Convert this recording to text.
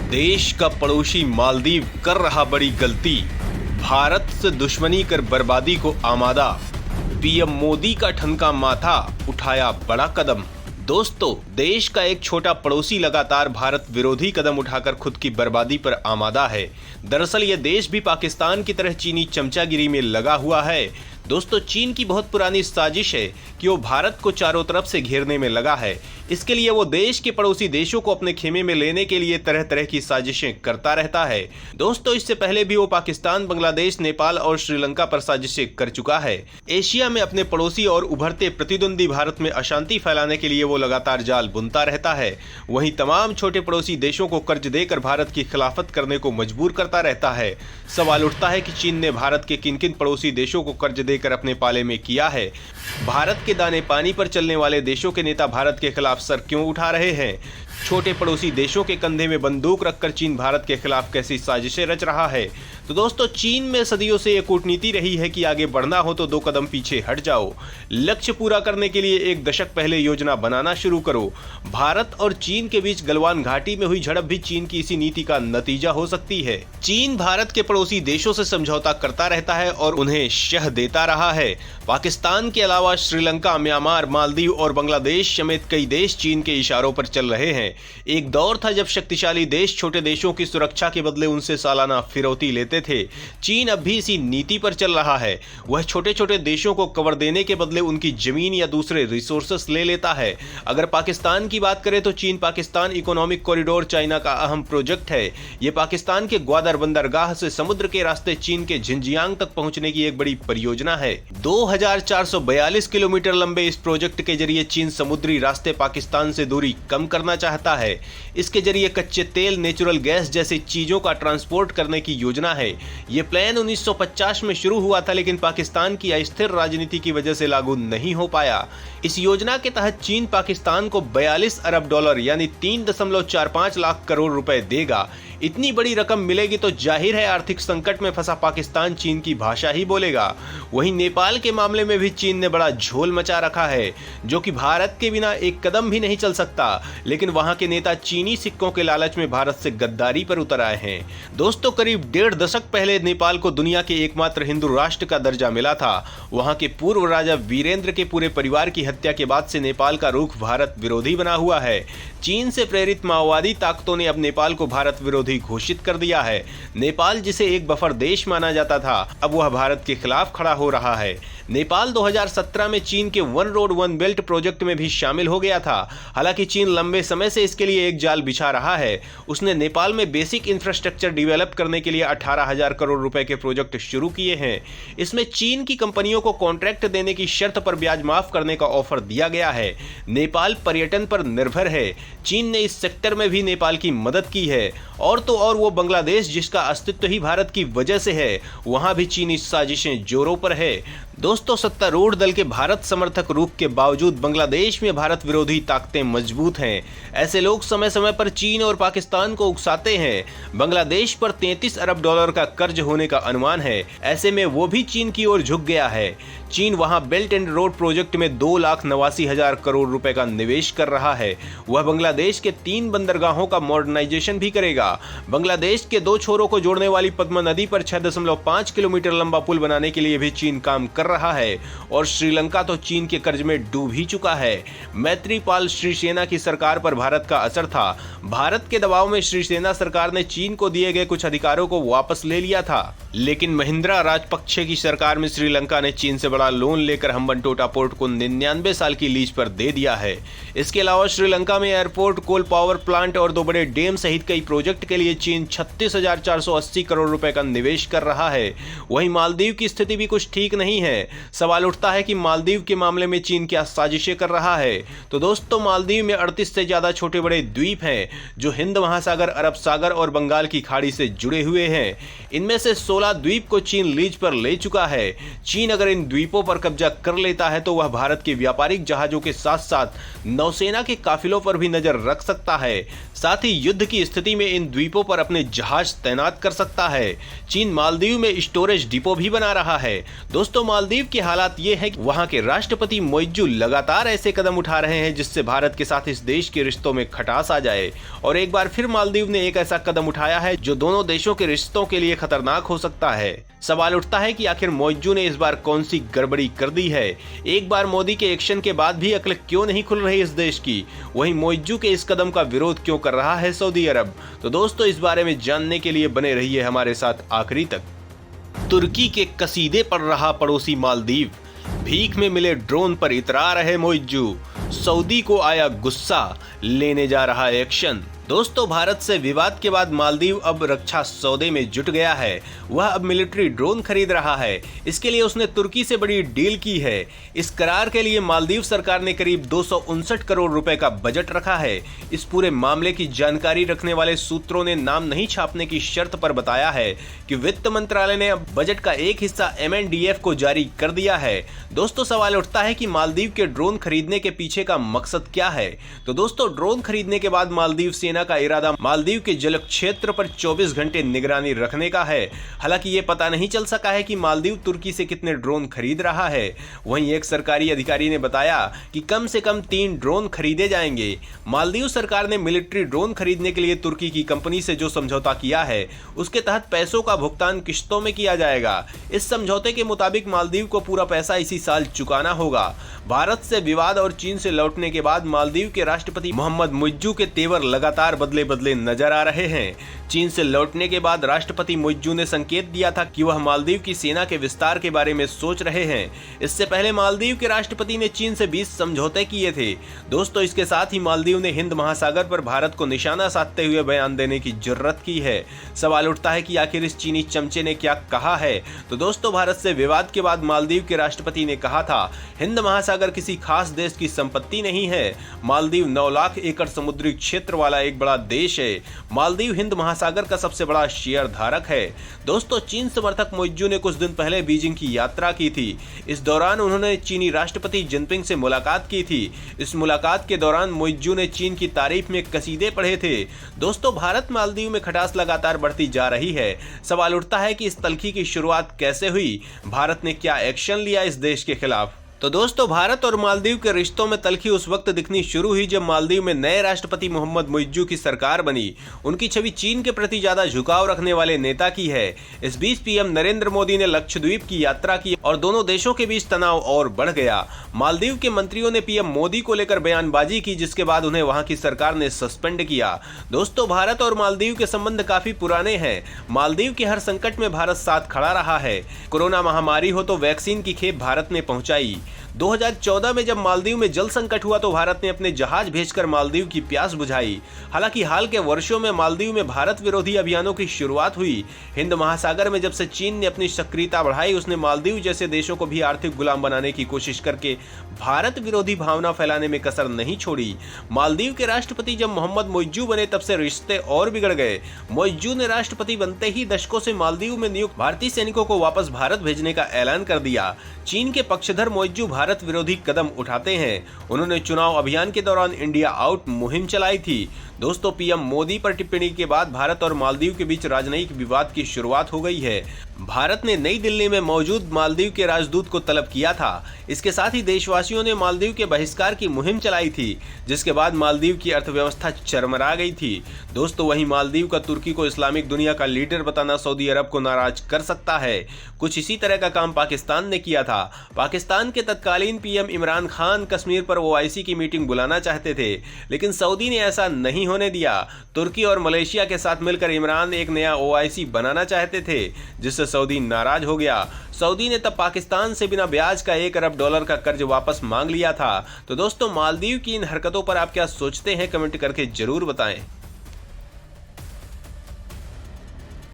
देश का पड़ोसी मालदीव कर रहा बड़ी गलती, भारत से दुश्मनी कर बर्बादी को आमादा, पीएम मोदी का ठनका माथा, उठाया बड़ा कदम। दोस्तों, देश का एक छोटा पड़ोसी लगातार भारत विरोधी कदम उठाकर खुद की बर्बादी पर आमादा है। दरअसल यह देश भी पाकिस्तान की तरह चीनी चमचागिरी में लगा हुआ है। दोस्तों, चीन की बहुत पुरानी साजिश है कि वो भारत को चारों तरफ से घेरने में लगा है। इसके लिए वो देश के पड़ोसी देशों को अपने खेमे में लेने के लिए तरह तरह की साजिशें करता रहता है। दोस्तों, इससे पहले भी वो पाकिस्तान, बांग्लादेश, नेपाल और श्रीलंका पर साजिशें कर चुका है। एशिया में अपने पड़ोसी और उभरते प्रतिद्वंदी भारत में अशांति फैलाने के लिए वो लगातार जाल बुनता रहता है। वहीं तमाम छोटे पड़ोसी देशों को कर्ज देकर भारत की खिलाफत करने को मजबूर करता रहता है। सवाल उठता है कि चीन ने भारत के किन किन पड़ोसी देशों को कर्ज देकर अपने पाले में किया है। भारत के दाने पानी पर चलने वाले देशों के नेता भारत के खिलाफ सर क्यों उठा रहे हैं? छोटे पड़ोसी देशों के कंधे में बंदूक रखकर चीन भारत के खिलाफ कैसी साजिशें रच रहा है? तो दोस्तों, चीन में सदियों से ये कूटनीति रही है कि आगे बढ़ना हो तो 2 कदम पीछे हट जाओ। लक्ष्य पूरा करने के लिए 1 दशक पहले योजना बनाना शुरू करो। भारत और चीन के बीच गलवान घाटी में हुई झड़प भी चीन की इसी नीति का नतीजा हो सकती है। चीन भारत के पड़ोसी देशों से समझौता करता रहता है और उन्हें शह देता रहा है। पाकिस्तान के अलावा श्रीलंका, म्यांमार, मालदीव और बांग्लादेश समेत कई देश चीन के इशारों पर चल रहे हैं। एक दौर था जब शक्तिशाली देश छोटे देशों की सुरक्षा के बदले उनसे सालाना फिरौती लेते थे। चीन अब भी इसी नीति पर चल रहा है। वह छोटे छोटे देशों को कवर देने के बदले उनकी जमीन या दूसरे रिसोर्सेस ले लेता है। अगर पाकिस्तान की बात करें तो चीन पाकिस्तान इकोनॉमिक कॉरिडोर चाइना का अहम प्रोजेक्ट है। यह पाकिस्तान के ग्वादर बंदरगाह से समुद्र के रास्ते चीन के झिंजियांग तक पहुंचने की एक बड़ी परियोजना है। 2442 किलोमीटर लंबे इस प्रोजेक्ट के जरिए चीन समुद्री रास्ते पाकिस्तान से दूरी कम करना चाहता है। इसके जरिए कच्चे तेल, नेचुरल गैस जैसी चीजों का ट्रांसपोर्ट करने की योजना है। यह प्लान 1950 में शुरू हुआ था, लेकिन पाकिस्तान की अस्थिर राजनीति की वजह से लागू नहीं हो पाया। इस योजना के तहत चीन पाकिस्तान को 42 अरब डॉलर यानी 3.45 लाख करोड़ रुपए देगा। इतनी बड़ी रकम मिलेगी तो जाहिर है आर्थिक संकट में फंसा पाकिस्तान चीन की भाषा ही बोलेगा। वहीं नेपाल के मामले में भी चीन ने बड़ा झोल मचा रखा है, जो कि भारत के बिना एक कदम भी नहीं चल सकता। लेकिन वहां के नेता चीनी सिक्कों के लालच में भारत से गद्दारी पर उतर आए हैं। दोस्तों, करीब 1.5 दशक पहले नेपाल को दुनिया के एकमात्र हिंदू राष्ट्र का दर्जा मिला था। वहां के पूर्व राजा वीरेंद्र के पूरे परिवार की हत्या के बाद से नेपाल का रुख भारत विरोधी बना हुआ है। चीन से प्रेरित माओवादी ताकतों ने अब नेपाल को भारत विरोधी घोषित कर दिया है। नेपाल, जिसे एक बफर देश माना जाता था, अब वह भारत के खिलाफ खड़ा हो रहा है। नेपाल 2017 में चीन के one road one belt project में भी शामिल हो गया था। हालांकि चीन लंबे समय से इसके लिए एक जाल बिछा रहा है। उसने नेपाल में बेसिक इंफ्रास्ट्रक्चर डेवलप करने के लिए 18,000 करोड़ रुपए के प्रोजेक्ट शुरू किए हैं। इसमें चीन की कंपनियों को कॉन्ट्रैक्ट देने की शर्त पर ब्याज माफ करने का ऑफर दिया गया है। नेपाल पर्यटन पर निर्भर है। चीन ने इस सेक्टर में भी नेपाल की मदद की है। और तो और वो बांग्लादेश, जिसका अस्तित्व ही भारत की वजह से है, वहां भी चीनी साजिशें जोरों पर है। दोस्तों, सत्तारूढ़ दल के भारत समर्थक रुख के बावजूद बांग्लादेश में भारत विरोधी ताकतें मजबूत हैं। ऐसे लोग समय समय पर चीन और पाकिस्तान को उकसाते हैं। बांग्लादेश पर 33 अरब डॉलर का कर्ज होने का अनुमान है। ऐसे में वो भी चीन की ओर झुक गया है। चीन वहां बेल्ट एंड रोड प्रोजेक्ट में 2,89,000 करोड़ रुपए का निवेश कर रहा है। वह बांग्लादेश के 3 बंदरगाहों का मॉडर्नाइजेशन भी करेगा। बांग्लादेश के 2 छोरों को जोड़ने वाली पद्मा नदी पर 6.5 किलोमीटर लंबा पुल बनाने के लिए भी चीन काम कर रहा है। और श्रीलंका तो चीन के कर्ज में डूब ही चुका है। मैत्रीपाल श्रीसेना की सरकार पर भारत का असर था। भारत के दबाव में श्रीसेना सरकार ने चीन को दिए गए कुछ अधिकारों को वापस ले लिया था। लेकिन महिंद्रा राजपक्षे की सरकार में श्रीलंका ने चीन से बड़ा लोन लेकर हम्बनटोटा पोर्ट को 99 साल की लीज पर दे दिया है। इसके अलावा श्रीलंका में एयरपोर्ट, कोल पावर प्लांट और 2 बड़े डैम सहित कई प्रोजेक्ट के लिए चीन 36,480 करोड़ रुपए का निवेश कर रहा है। वहीं मालदीव की स्थिति भी कुछ ठीक नहीं है। सवाल उठता है कि मालदीव के मामले में चीन क्या साजिशें कर रहा है? तो दोस्तों, मालदीव में 38 से ज्यादा छोटे बड़े द्वीप हैं, जो हिंद महासागर, अरब सागर और बंगाल की खाड़ी से जुड़े हुए हैं। इनमें से 16 द्वीप को चीन लीज पर ले चुका है। चीन अगर इन द्वीपों पर कब्जा कर लेता है तो वह भारत के व्यापारिक जहाजों के साथ साथ नौसेना के काफिलों पर भी नजर रख सकता है। साथ ही युद्ध की स्थिति में इन द्वीपों पर अपने जहाज तैनात कर सकता है। चीन मालदीव में स्टोरेज डिपो भी बना रहा है। दोस्तों, मालदीव मालदीव के हालात ये है कि वहाँ के राष्ट्रपति मोइज्जू लगातार ऐसे कदम उठा रहे हैं जिससे भारत के साथ इस देश के रिश्तों में खटास आ जाए। और एक बार फिर मालदीव ने एक ऐसा कदम उठाया है जो दोनों देशों के रिश्तों के लिए खतरनाक हो सकता है। सवाल उठता है कि आखिर मोइज्जू ने इस बार कौन सी गड़बड़ी कर दी है। एक बार मोदी के एक्शन के बाद भी अकल क्यों नहीं खुल रही इस देश की, वहीं मोइज्जू के इस कदम का विरोध क्यों कर रहा है सऊदी अरब। तो दोस्तों, इस बारे में जानने के लिए बने रहिए हमारे साथ आखिरी तक। तुर्की के कसीदे पढ़ रहा पड़ोसी मालदीव, भीख में मिले ड्रोन पर इतरा रहे मोइज्जू, सऊदी को आया गुस्सा, लेने जा रहा एक्शन। दोस्तों, भारत से विवाद के बाद मालदीव अब रक्षा सौदे में जुट गया है। वह अब मिलिट्री ड्रोन खरीद रहा है। इसके लिए उसने तुर्की से बड़ी डील की है। इस करार के लिए मालदीव सरकार ने करीब 259 करोड़ रुपए का बजट रखा है। इस पूरे मामले की जानकारी रखने वाले सूत्रों ने नाम नहीं छापने की शर्त पर बताया है कि वित्त मंत्रालय ने अब बजट का एक हिस्सा MNDF को जारी कर दिया है। दोस्तों, सवाल उठता है कि मालदीव के ड्रोन खरीदने के पीछे का मकसद क्या है। तो दोस्तों, ड्रोन खरीदने के बाद मालदीव सेना का इरादा मालदीव के जल क्षेत्र पर 24 घंटे निगरानी रखने का है। हालांकि ये पता नहीं चल सका है कि मालदीव तुर्की से कितने ड्रोन खरीद रहा है। वहीं एक सरकारी अधिकारी ने बताया कि कम से कम 3 ड्रोन खरीदे जाएंगे। मालदीव सरकार ने मिलिट्री ड्रोन खरीदने के लिए तुर्की की कंपनी से जो समझौता किया है, उसके तहत पैसों का भुगतान किश्तों में किया जाएगा। इस समझौते के मुताबिक मालदीव को पूरा पैसा इसी साल चुकाना होगा। भारत से विवाद और चीन से लौटने के बाद मालदीव के राष्ट्रपति मोहम्मद मुइज्जू के तेवर लगातार बदले बदले नजर आ रहे हैं। चीन से लौटने के बाद राष्ट्रपति मुइज्जू ने संकेत दिया था कि वह मालदीव की सेना के विस्तार के बारे में सोच रहे हैं। इससे पहले मालदीव के राष्ट्रपति ने चीन से 20 समझौते किए थे। दोस्तों, इसके साथ ही मालदीव ने हिंद महासागर पर भारत को निशाना साधते हुए बयान देने की जरूरत की है। सवाल उठता है कि आखिर इस चीनी चमचे ने क्या कहा है। तो दोस्तों, भारत से विवाद के बाद मालदीव के राष्ट्रपति ने कहा था, हिंद महासागर किसी खास देश की संपत्ति नहीं है। मालदीव 9 लाख एकड़ समुद्री क्षेत्र वाला एक बड़ा देश है। मालदीव हिंद महासागर का सबसे बड़ा शेयर धारक है। दोस्तों, चीन समर्थक मुइज्जू ने कुछ दिन पहले बीजिंग की यात्रा की थी। इस दौरान उन्होंने चीनी राष्ट्रपति जिनपिंग से मुलाकात की थी। इस मुलाकात के दौरान मुइज्जू ने चीन की तारीफ में कसीदे पढ़े थे। दोस्तों, भारत मालदीव में खटास लगातार बढ़ती जा रही है। सवाल उठता है कि इस तल्खी की शुरुआत कैसे हुई, भारत ने क्या एक्शन लिया इस देश के खिलाफ। तो दोस्तों, भारत और मालदीव के रिश्तों में तल्खी उस वक्त दिखनी शुरू हुई जब मालदीव में नए राष्ट्रपति मोहम्मद मुइज्जू की सरकार बनी। उनकी छवि चीन के प्रति ज्यादा झुकाव रखने वाले नेता की है। इस बीच पीएम नरेंद्र मोदी ने लक्षद्वीप की यात्रा की और दोनों देशों के बीच तनाव और बढ़ गया। मालदीव के मंत्रियों ने पीएम मोदी को लेकर बयानबाजी की, जिसके बाद उन्हें वहां की सरकार ने सस्पेंड किया। दोस्तों, भारत और मालदीव के संबंध काफी पुराने हैं। मालदीव के हर संकट में भारत साथ खड़ा रहा है। कोरोना महामारी हो तो वैक्सीन की खेप भारत ने पहुंचाई। 2014 में जब मालदीव में जल संकट हुआ तो भारत ने अपने जहाज भेजकर मालदीव की प्यास बुझाई। हालांकि हाल के वर्षों में मालदीव में भारत विरोधी अभियानों की शुरुआत हुई। हिंद महासागर में जब से चीन ने अपनी सक्रियता बढ़ाई, उसने मालदीव जैसे देशों को भी आर्थिक गुलाम बनाने की कोशिश करके भारत विरोधी भावना फैलाने में कसर नहीं छोड़ी। मालदीव के राष्ट्रपति जब मोहम्मद मुइज्जू बने तब से रिश्ते और बिगड़ गए। मुइज्जू ने राष्ट्रपति बनते ही दशकों से मालदीव में नियुक्त भारतीय सैनिकों को वापस भारत भेजने का ऐलान कर दिया। चीन के पक्षधर मुइज्जू भारत विरोधी कदम उठाते हैं। उन्होंने चुनाव अभियान के दौरान इंडिया आउट मुहिम चलाई थी। दोस्तों, पीएम मोदी पर टिप्पणी के बाद भारत और मालदीव के बीच राजनयिक विवाद की शुरुआत हो गई है। भारत ने नई दिल्ली में मौजूद मालदीव के राजदूत को तलब किया था। इसके साथ ही देशवासियों ने मालदीव के बहिष्कार की मुहिम चलाई थी, जिसके बाद मालदीव की अर्थव्यवस्था चरमरा गई थी। दोस्तों, वहीं मालदीव का तुर्की को इस्लामिक दुनिया का लीडर बताना सऊदी अरब को नाराज कर सकता है। कुछ इसी तरह का काम पाकिस्तान ने किया था। पाकिस्तान के तत्कालीन पीएम इमरान खान कश्मीर पर OIC की मीटिंग बुलाना चाहते थे, लेकिन सऊदी ने ऐसा नहीं होने दिया। तुर्की और मलेशिया के साथ मिलकर इमरान एक नया OIC बनाना चाहते थे, जिससे सऊदी नाराज हो गया। सऊदी ने तब पाकिस्तान से बिना ब्याज का $1 अरब का कर्ज वापस मांग लिया था। तो दोस्तों, मालदीव की इन हरकतों पर आप क्या सोचते हैं, कमेंट करके जरूर बताएं।